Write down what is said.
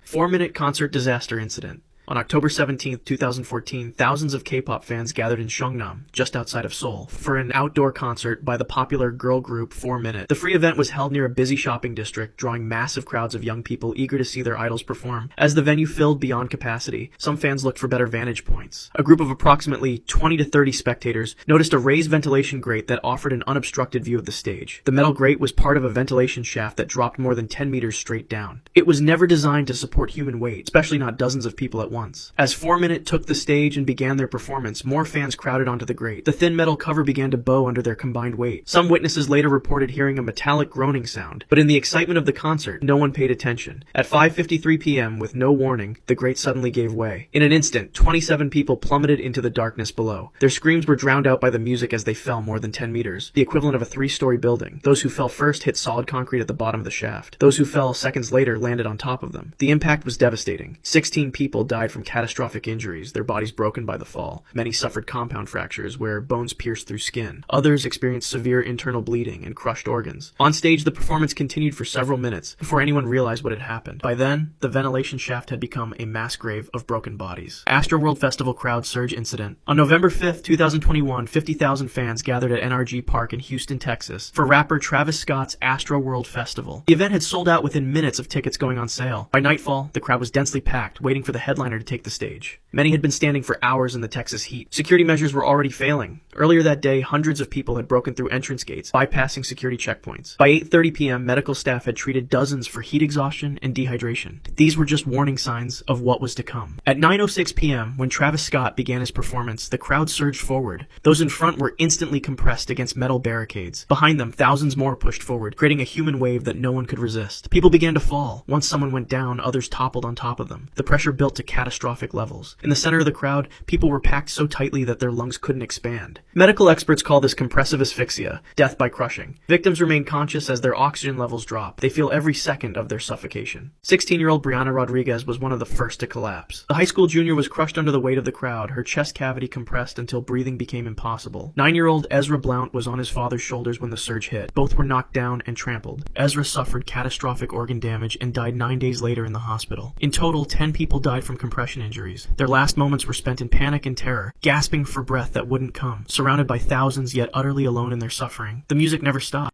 4-minute concert disaster incident. On October 17, 2014, thousands of K-pop fans gathered in Seongnam, just outside of Seoul, for an outdoor concert by the popular girl group 4-Minute. The free event was held near a busy shopping district, drawing massive crowds of young people eager to see their idols perform. As the venue filled beyond capacity, some fans looked for better vantage points. A group of approximately 20 to 30 spectators noticed a raised ventilation grate that offered an unobstructed view of the stage. The metal grate was part of a ventilation shaft that dropped more than 10 meters straight down. It was never designed to support human weight, especially not dozens of people at once. As 4-Minute took the stage and began their performance, more fans crowded onto the grate. The thin metal cover began to bow under their combined weight. Some witnesses later reported hearing a metallic groaning sound, but in the excitement of the concert, no one paid attention. At 5:53 p.m., with no warning, the grate suddenly gave way. In an instant, 27 people plummeted into the darkness below. Their screams were drowned out by the music as they fell more than 10 meters, the equivalent of a 3-story building. Those who fell first hit solid concrete at the bottom of the shaft. Those who fell seconds later landed on top of them. The impact was devastating. 16 people died from catastrophic injuries, their bodies broken by the fall. Many suffered compound fractures where bones pierced through skin. Others experienced severe internal bleeding and crushed organs. On stage, the performance continued for several minutes before anyone realized what had happened. By then, the ventilation shaft had become a mass grave of broken bodies. Astroworld Festival crowd surge incident. On November 5th, 2021, 50,000 fans gathered at NRG Park in Houston, Texas for rapper Travis Scott's Astroworld Festival. The event had sold out within minutes of tickets going on sale. By nightfall, the crowd was densely packed, waiting for the headliner to take the stage. Many had been standing for hours in the Texas heat. Security measures were already failing. Earlier that day, hundreds of people had broken through entrance gates, bypassing security checkpoints. By 8:30 p.m., medical staff had treated dozens for heat exhaustion and dehydration. These were just warning signs of what was to come. At 9:06 p.m., when Travis Scott began his performance, the crowd surged forward. Those in front were instantly compressed against metal barricades. Behind them, thousands more pushed forward, creating a human wave that no one could resist. People began to fall. Once someone went down, others toppled on top of them. The pressure built to catastrophic levels. In the center of the crowd, people were packed so tightly that their lungs couldn't expand. Medical experts call this compressive asphyxia, death by crushing. Victims remain conscious as their oxygen levels drop. They feel every second of their suffocation. 16-year-old Brianna Rodriguez was one of the first to collapse. The high school junior was crushed under the weight of the crowd, her chest cavity compressed until breathing became impossible. 9-year-old Ezra Blount was on his father's shoulders when the surge hit. Both were knocked down and trampled. Ezra suffered catastrophic organ damage and died 9 days later in the hospital. In total, 10 people died from compression injuries. Their last moments were spent in panic and terror, gasping for breath that wouldn't come, surrounded by thousands yet utterly alone in their suffering. The music never stopped.